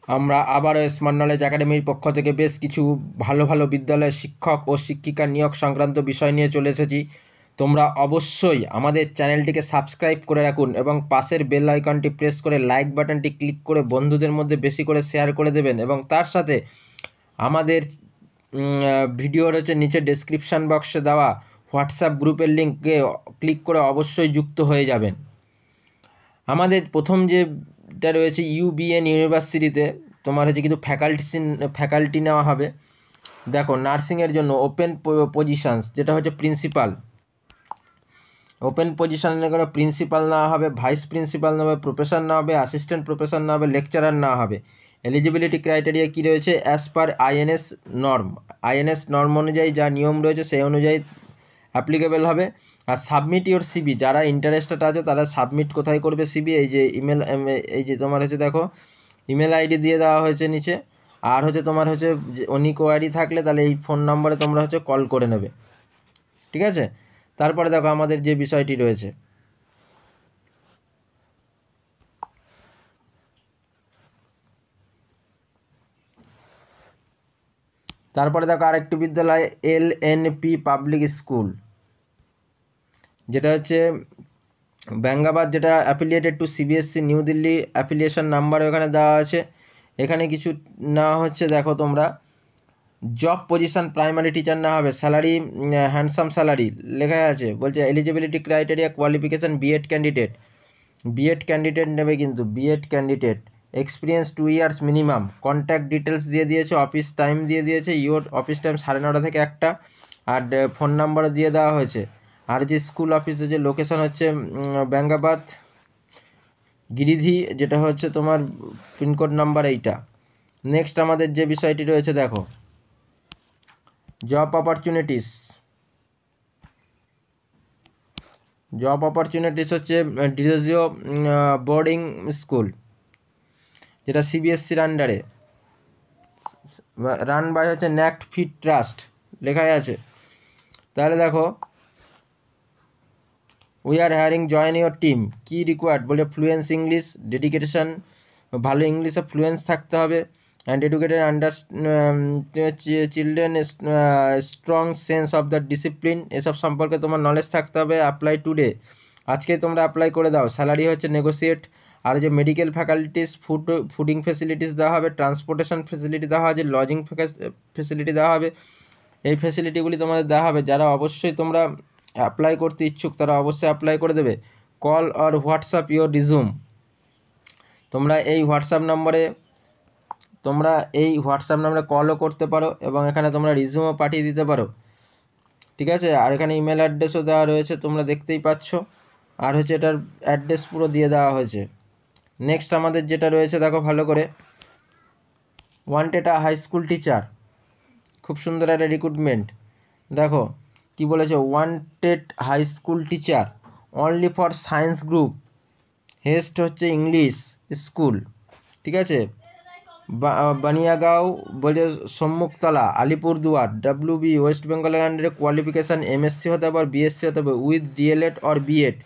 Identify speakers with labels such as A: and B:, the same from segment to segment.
A: আমরা আবারও smart knowledge একাডেমির পক্ষ থেকে বেশ কিছু ভালো ভালো বিদ্যালয়ের শিক্ষক ও শিক্ষিকা নিয়োগ সংক্রান্ত বিষয় নিয়ে চলে এসেছি। তোমরা অবশ্যই আমাদের চ্যানেলটিকে সাবস্ক্রাইব করে রাখুন এবং পাশের বেল আইকনটি প্রেস করে লাইক বাটনটি ক্লিক করে বন্ধুদের মধ্যে বেশি করে শেয়ার করে দেবেন এবং তার সাথে আমাদের ভিডিওর নিচে ডেসক্রিপশান বক্সে দেওয়া হোয়াটসঅ্যাপ গ্রুপের লিঙ্কে ক্লিক করে অবশ্যই যুক্ত হয়ে যাবেন। আমাদের প্রথম যেটা রয়েছে ইউবিএন ইউনিভার্সিটিতে তোমার কিন্তু ফ্যাকাল্টি নেওয়া হবে। দেখো, নার্সিংয়ের জন্য ওপেন পজিশানস যেটা হচ্ছে প্রিন্সিপাল, ওপেন পজিশনের করে প্রিন্সিপাল নেওয়া হবে, ভাইস প্রিন্সিপাল নেওয়া হবে, প্রফেসর নেওয়া হবে, অ্যাসিস্ট্যান্ট প্রফেসর নেওয়া হবে, লেকচারার নেওয়া হবে। এলিজিবিলিটি ক্রাইটেরিয়া কী রয়েছে? অ্যাজ পার আইএনএস নর্ম অনুযায়ী যা নিয়ম রয়েছে সেই অনুযায়ী অ্যাপ্লিকেবল হবে। আর সাবমিট ইওর সিবি, যারা ইন্টারেস্টেড আছে তারা সাবমিট কোথায় করবে সিবি? এই যে ইমেল, এই যে তোমার দেখো ইমেল আইডি দিয়ে দেওয়া হয়েছে নিচে। আর তোমার অনি কোয়ারি থাকলে তাহলে এই ফোন নম্বরে তোমরা কল করে নেবে, ঠিক আছে? তারপরে দেখো আমাদের যে বিষয়টি রয়েছে, তারপরে দেখো আরেকটি বিদ্যালয় LNP পাবলিক স্কুল, যেটা ব্যাঙ্গাবাদ, যেটা affiliated to CBSE new Delhi, affiliation number ওখানে দেওয়া আছে। এখানে কিছু নেওয়া হচ্ছে, দেখো তোমরা জব পজিশন প্রাইমারি টিচার নেওয়া হবে, স্যালারি হ্যান্ডসাম স্যালারি লেখা আছে। বলছে eligibility criteria qualification BEd candidate নেবে, কিন্তু BEd candidate, experience 2 years minimum, contact details দিয়ে দিয়েছে, অফিস টাইম দিয়ে দিয়েছে, অফিস টাইম 9:30 থেকে 1টা, আর ফোন নাম্বারও দিয়ে দেওয়া হয়েছে। আর যে স্কুল অফিসের যে লোকেশন ব্যাঙ্গাবাদ গিরিধি, যেটা তোমার পিনকোড নাম্বার 8। নেক্সট আমাদের যে বিষয়টি রয়েছে, দেখো job opportunities Derozio boarding school, যেটা CBSEর আন্ডারে, রান বাই ন্যাক্ট ফিট ট্রাস্ট লেখাই আছে। তাহলে দেখো we are hiring join your team, কি রিকোয়ার্ড? বলে ফ্লুয়েন্স ইংলিশ, ডেডিকেশন, ভালো ইংলিশে ফ্লুয়েন্স থাকতে হবে, and educated children, strong sense of the discipline, এসব সম্পর্কে তোমার নলেজ থাকতে হবে। অ্যাপ্লাই টুডে, আজকে তোমরা অ্যাপ্লাই করে দাও। Salary negotiate. আর মেডিকেল ফ্যাকাল্টিস, ফুডিং ফেসিলিটিস দেওয়া হবে, ট্রান্সপোর্টেশন ফেসিলিটি দেওয়া হবে, লজিং ফেসিলিটি দেওয়া হবে। এই ফেসিলিটিগুলি তোমাদের দেওয়া হবে। যারা অবশ্যই তোমরা অ্যাপ্লাই করতে ইচ্ছুক তারা অবশ্যই অ্যাপ্লাই করে দেবে। Call or WhatsApp your resume, তোমরা এই হোয়াটসঅ্যাপ নম্বরে কলও করতে পারো এবং এখানে তোমরা রিজুমও পাঠিয়ে দিতে পারো, ঠিক আছে? আর এখানে ইমেল অ্যাড্রেসও দেওয়া রয়েছে, তোমরা দেখতেই পাচ্ছ। আর এটার অ্যাড্রেস পুরো দিয়ে দেওয়া হয়েছে। নেক্সট আমাদের যেটা রয়েছে, দেখো ভালো করে, wanted a high school teacher, খুব সুন্দর একটা রিক্রুটমেন্ট। দেখো কি বলেছে, wanted high school teacher only for science group, হেস্ট ইংলিশ স্কুল, ঠিক আছে? বানিয়াগাঁও, বলছে সম্মুখতলা, আলিপুরদুয়ার, WB, ওয়েস্ট বেঙ্গলের আন্ডারে। কোয়ালিফিকেশান MSc হতে হবে, BSc হতে হবে with DLED or B.Ed।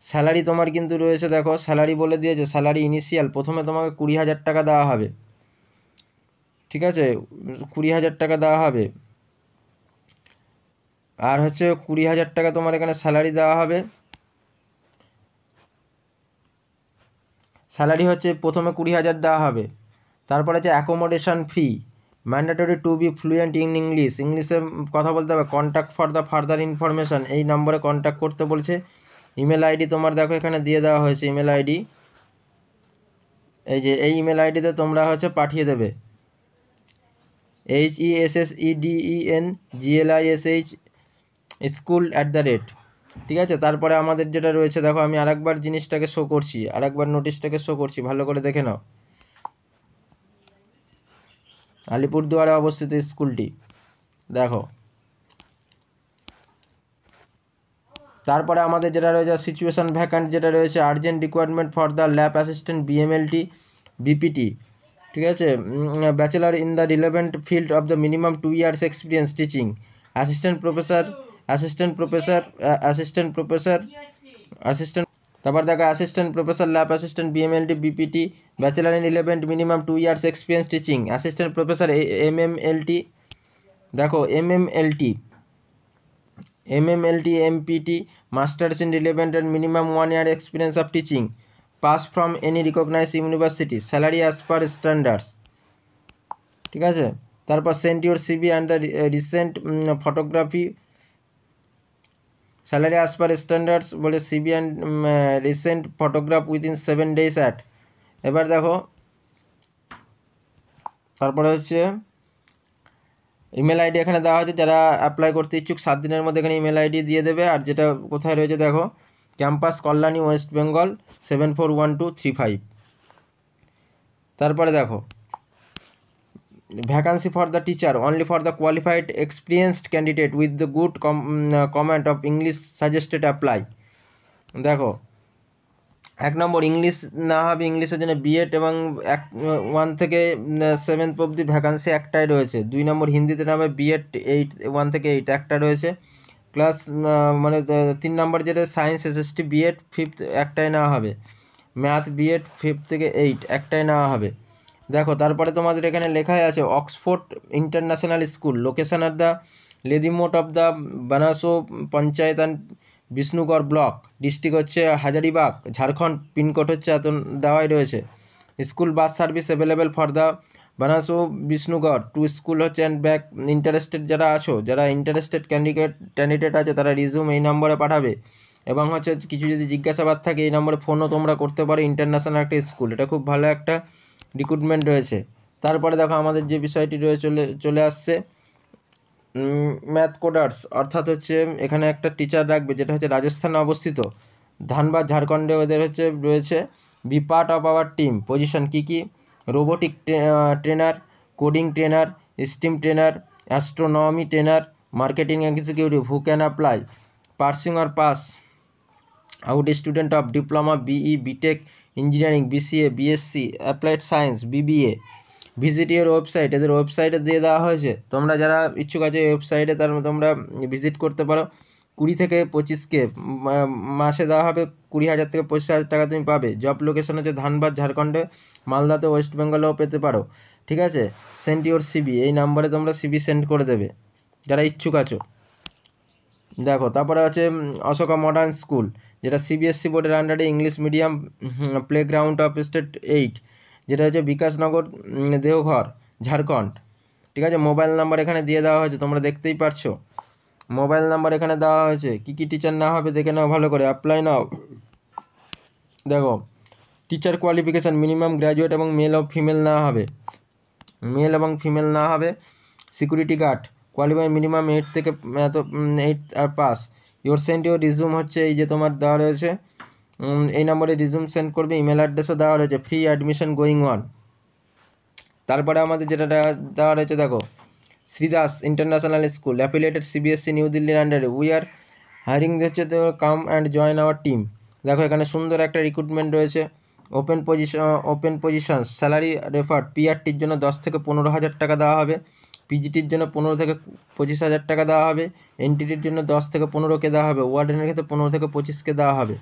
A: Salary তোমার কিন্তু রয়েছে, দেখো স্যালারি বলে দিয়েছে। স্যালারি ইনিশিয়াল প্রথমে তোমাকে 20,000 টাকা দেওয়া হবে, ঠিক আছে? 20,000 টাকা দেওয়া হবে। আর 20,000 টাকা তোমার এখানে স্যালারি দেওয়া হবে। স্যালারি প্রথমে 20,000 দেওয়া হবে। তারপরে accommodation free, mandatory two be fluent in ইংলিশে কথা বলতে হবে। Contact for the further information, এই নম্বরে কন্ট্যাক্ট করতে বলছে। ইমেল আইডি তোমার দেখো এখানে দিয়ে দেওয়া হয়েছে, ইমেল আইডি, এই যে এই ইমেল আইডিতে তোমরা পাঠিয়ে দেবে, HESSEDENGLISH school@, ঠিক আছে? তারপরে আমাদের যেটা রয়েছে, দেখো আমি আরেকবার জিনিসটাকে শো করছি, আরেকবার নোটিশটাকে শো করছি, ভালো করে দেখে নাও। আলিপুরদুয়ারে অবস্থিত স্কুলটি, দেখো। তারপরে আমাদের যেটা রয়েছে সিচুয়েশান ভ্যাকান্ট, যেটা রয়েছে urgent requirement for the lab assistant BMLT BPT, ঠিক আছে? Bachelor in the relevant field of the minimum 2 years experience teaching, assistant তারপর দেখো assistant professor, lab assistant, BMLT, BPT, bachelor in relevant, minimum 2 years experience teaching, assistant professor MMLT, দেখো MMLT, MPT, masters in relevant and minimum 1 year experience of teaching, pass from any recognise university, salary as per standards. ঠিক আছে, তারপর send your CV and the recent photography, salary as per standards বলে CV and recent photograph within 7 days at. এবার দেখো তারপরে হচ্ছে email ID এখানে দেওয়া হয়েছে, যারা অ্যাপ্লাই করতে ইচ্ছুক 7 দিনের মধ্যে এখানে ইমেল আইডি দিয়ে দেবে। আর যেটা কোথায় রয়েছে দেখো, ক্যাম্পাস কল্যাণী, ওয়েস্ট বেঙ্গল 741235। তারপরে দেখো vacancy for the teacher only for the qualified experienced candidate with the good comment of English suggested apply. দেখো 1 নম্বর ইংলিশ না হবে, ইংলিশের জন্য বিএড এবং 1 থেকে 7 অবধি ভ্যাকান্সি একটাই রয়েছে। 2 নম্বর হিন্দিতে না হবে বিএড 1 থেকে 8 একটা রয়েছে। ক্লাস মানে 3 নম্বর যেটা সায়েন্স এসএসটি বিএড 5th একটাই নেওয়া হবে। ম্যাথ বিএড 5 থেকে 8 একটাই নেওয়া হবে। দেখো তারপরে তোমাদের এখানে লেখাই আছে Oxford International School, location of the লেদিমোট of the Banaso panchayat and Bishnugarh block, district হচ্ছে হাজারিবাগ, ঝাড়খণ্ড, পিনকোড হচ্ছে এত দেওয়াই রয়েছে। School bus service available for the Banaso Bishnugarh to school হচ্ছে অ্যান্ড ব্যাক। ইন্টারেস্টেড যারা আছো, যারা ইন্টারেস্টেড ক্যান্ডিডেট আছো তারা রিজিউম এই নম্বরে পাঠাবে। এবং হচ্ছে কিছু যদি জিজ্ঞাসাবাদ থাকে এই নম্বরে ফোনও তোমরা করতে পারো। ইন্টারন্যাশনাল একটা স্কুল, এটা খুব ভালো একটা রিক্রুটমেন্ট রয়েছে। তারপরে দেখো আমাদের যে বিষয়টি রয়েছে চলে আসছে ম্যাথ কোডার্স, অর্থাৎ হচ্ছে এখানে একটা টিচার রাখবে যেটা হচ্ছে রাজস্থানে অবস্থিত, ধানবাদ, ঝাড়খণ্ডে ওদের হচ্ছে রয়েছে। Be part of our team, position কী কী, robotic trainer, coding trainer, STEAM trainer, astronomy trainer, marketing executive, who can apply, pursuing or pass out student of diploma, BE, BTech, engineering, BCA, BSc, applied science, BBA. Visit your website, এদের ওয়েবসাইটে দিয়ে দেওয়া হয়েছে। তোমরা যারা ইচ্ছুক আছে ওয়েবসাইটে তার তোমরা ভিজিট করতে পারো। 20 থেকে 25K মাসে দেওয়া হবে, 20,000 থেকে 25,000 টাকা তুমি পাবে। জব লোকেশন হচ্ছে ধানবাদ, ঝাড়খণ্ডে, মালদাতে, ওয়েস্ট বেঙ্গলেও পেতে পারো। ঠিক আছে, সেন্ড ইউর সিবি, এই নাম্বারে তোমরা সিবি সেন্ড করে দেবে যারা ইচ্ছুক আছো। দেখো তারপরে আছে অশোকা মডার্ন স্কুল, যেটা সিবিএসসি বোর্ডের আন্ডারে, English medium, playground of state 8, যেটা হচ্ছে বিকাশনগর, দেওঘর, ঝাড়খণ্ড। ঠিক আছে, মোবাইল নাম্বার এখানে দিয়ে দেওয়া হয়েছে, তোমরা দেখতেই পারছো মোবাইল নাম্বার এখানে দেওয়া হয়েছে। কী কী টিচার না হবে দেখে নাও ভালো করে, অ্যাপ্লাই নাও। দেখো টিচার কোয়ালিফিকেশান মিনিমাম গ্র্যাজুয়েট এবং মেল ও ফিমেল না হবে, মেল এবং ফিমেল না হবে। সিকিউরিটি গার্ড কোয়ালিফাই মিনিমাম 8 থেকে 8 আর pass. Your send your resume হচ্ছে এই যে তোমার দেওয়া রয়েছে, এই নম্বরে রিজিউম সেন্ড করবে। ইমেল অ্যাড্রেসও দেওয়া রয়েছে। Free admission going on. তারপরে আমাদের যেটা দেওয়া রয়েছে দেখো, Sridas International School affiliated CBSE new দিল্লির আন্ডারে, উই আর হায়ারিং হচ্ছে তো come and join our team. দেখো এখানে সুন্দর একটা রিক্রুটমেন্ট রয়েছে। ওপেন পজিশনস, স্যালারি রেফার্ড, পিআরটির জন্য 10 থেকে 15,000 টাকা দেওয়া হবে, পিজিটির জন্য 15 থেকে 25,000 টাকা দেওয়া হবে, এনটিটির জন্য 10 থেকে 15K দেওয়া হবে, ওয়ার্ডেনের ক্ষেত্রে 15 থেকে 25K দেওয়া হবে।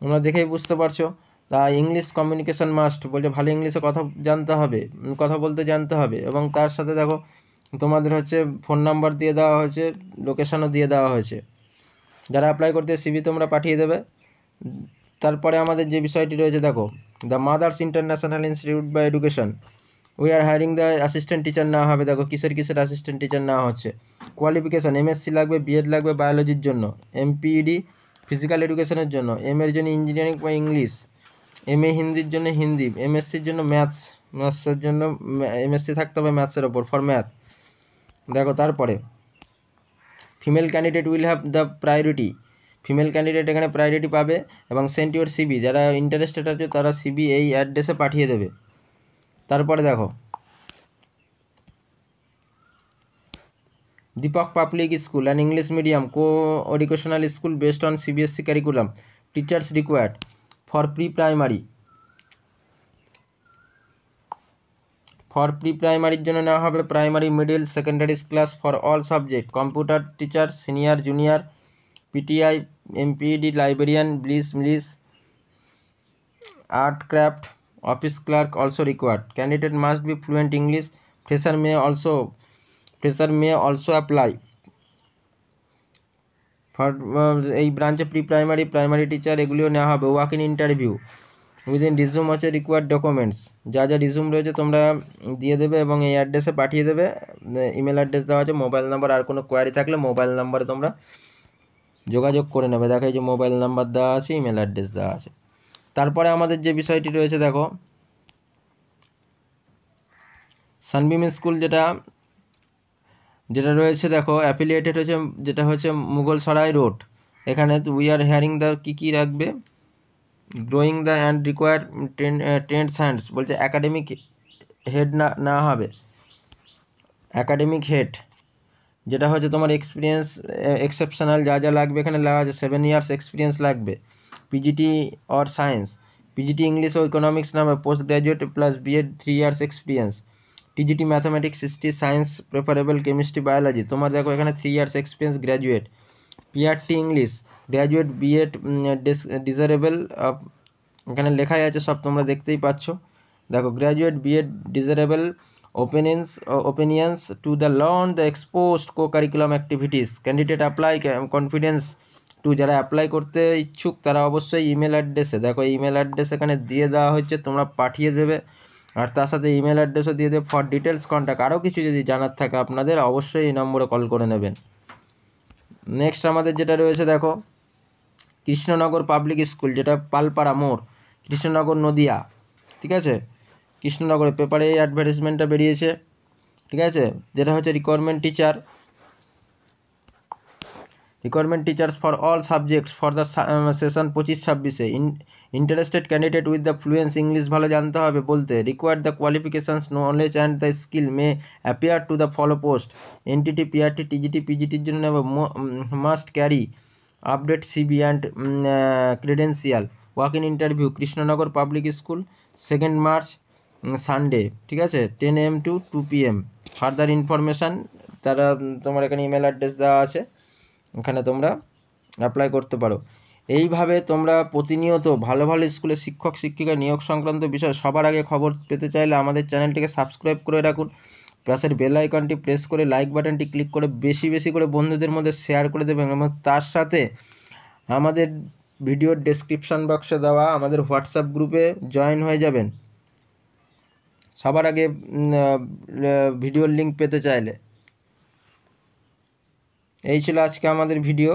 A: তোমরা দেখেই বুঝতে পারছো। তা ইংলিশ কমিউনিকেশন মাস্ট, বলছে ভালো ইংলিশে জানতে হবে, কথা বলতে জানতে হবে। এবং তার সাথে দেখো তোমাদের হচ্ছে ফোন নাম্বার দিয়ে দেওয়া হয়েছে, লোকেশানও দিয়ে দেওয়া হয়েছে। যারা অ্যাপ্লাই করতে সিভি তোমরা পাঠিয়ে দেবে। তারপরে আমাদের যে বিষয়টি রয়েছে দেখো, the Mother's International Institute by education, we are hiring the assistant teacher না হবে। দেখো কিসের অ্যাসিস্ট্যান্ট টিচার নেওয়া হচ্ছে। কোয়ালিফিকেশান এমএসসি লাগবে, বিএড লাগবে বায়োলজির জন্য, এমপিইডি ফিজিক্যাল এডুকেশনের জন্য, এর জন্য ইঞ্জিনিয়ারিং বা ইংলিশ, এমএ হিন্দির জন্য হিন্দি, এমএসসির জন্য ম্যাথসের জন্য এমএসসি থাকতে হবে ম্যাথসের ওপর, ফর ম্যাথ। দেখো তারপরে female candidate will have the priority, female candidate এখানে প্রায়োরিটি পাবে। এবং সেন্ড ইউর সিবি, যারা ইন্টারেস্টেড আছে তারা সিবি এই অ্যাড্রেসে পাঠিয়ে দেবে। তারপরে দেখো Deepak public school and English medium co educational school based on CBSE curriculum, teachers required for pre প্রাইমারির জন্য নেওয়া হবে primary, middle, secondary class for all subject, computer teacher, senior, junior, PTI, MPEd, librarian, BLIS, art craft, office clerk also required. Candidate must be fluent English. Fresher may also apply. For এই ব্রাঞ্চে primary teacher এগুলিও নেওয়া হবে। Walk in interview within resume হচ্ছে required documents, যা যা resume রয়েছে তোমরা দিয়ে দেবে এবং এই অ্যাড্রেসে পাঠিয়ে দেবে। ইমেল অ্যাড্রেস দেওয়া আছে, মোবাইল নাম্বার, আর কোনো কোয়ারি থাকলে মোবাইল নাম্বারে তোমরা যোগাযোগ করে নেবে। দেখো এই যে মোবাইল নাম্বার দেওয়া আছে, ইমেল অ্যাড্রেস দেওয়া আছে। তারপরে আমাদের যে বিষয়টি রয়েছে দেখো, সানবিম স্কুল যেটা রয়েছে দেখো অ্যাফিলিয়েটেড হচ্ছে, যেটা হচ্ছে মুঘলসরাই রোড। এখানে উই আর হেয়ারিং দ্য কী রাখবে, growing the and require Trends hands, বলছে অ্যাকাডেমিক হেড না হবে, অ্যাকাডেমিক হেড যেটা হচ্ছে তোমার এক্সপিরিয়েন্স এক্সেপশনাল যা যা লাগবে এখানে লেখা আছে। 7 years এক্সপিরিয়েন্স লাগবে। PGT or science, PGT English ও ইকোনমিক্স নামে post graduate plus BEd 3 years experience. TGT mathematics, history, science preferable, chemistry, biology. তোমার দেখো এখানে 3 years experience graduate. PRT English graduate BEd desirable, এখানে লেখাই আছে সব, তোমরা দেখতেই পাচ্ছ। দেখো graduate BEd desirable, opinions to the learn the exposed co-curriculum activities. Candidate apply confidence to, যারা অ্যাপ্লাই করতে ইচ্ছুক তারা অবশ্যই ইমেল অ্যাড্রেসে, দেখো ইমেল অ্যাড্রেস এখানে দিয়ে দেওয়া হচ্ছে, তোমরা পাঠিয়ে দেবে। আর তার সাথে ইমেল অ্যাড্রেসও দিয়ে দেবে। ফর ডিটেলস কন্ট্যাক্ট, আরও কিছু যদি জানার থাকে আপনাদের অবশ্যই এই নম্বরে কল করে নেবেন। নেক্সট আমাদের যেটা রয়েছে দেখো, কৃষ্ণনগর পাবলিক স্কুল, যেটা পালপাড়া মোড়, কৃষ্ণনগর নদিয়া, ঠিক আছে। কৃষ্ণনগরের পেপারে এই অ্যাডভার্টাইজমেন্টটা বেরিয়েছে, ঠিক আছে। যেটা হচ্ছে requirement teachers for all subjects for the session 25-26-এ। Interested candidate with the fluency, English ভালো জানতে হবে বলতে। Required the qualifications, knowledge and the skill may appear to the follow post. NTT, PRT, TGT, পিজিটির জন্য must carry update CV and credential. Walk in interview, Krishnanagar public school, 2 March Sunday, ঠিক আছে, 10 AM to 2 PM। Further information তারা তোমার এখানে email address দেওয়া আছে, এখানে তোমরা অ্যাপ্লাই করতে পারো। এইভাবে তোমরা প্রতিনিয়ত ভালো ভালো স্কুলের শিক্ষক শিক্ষিকা নিয়োগ সংক্রান্ত বিষয় সবার আগে খবর পেতে চাইলে আমাদের চ্যানেলটিকে সাবস্ক্রাইব করে রাখুন। পাশের বেল আইকনটি প্রেস করে লাইক বাটনটি ক্লিক করে বেশি বেশি করে বন্ধুদের মধ্যে শেয়ার করে দেবেন এবং তার সাথে আমাদের ভিডিওর ডেসক্রিপশন বক্সে দেওয়া আমাদের হোয়াটসঅ্যাপ গ্রুপে জয়েন হয়ে যাবেন সবার আগে ভিডিওর লিঙ্ক পেতে চাইলে। এই ছিল আজকে আমাদের ভিডিও।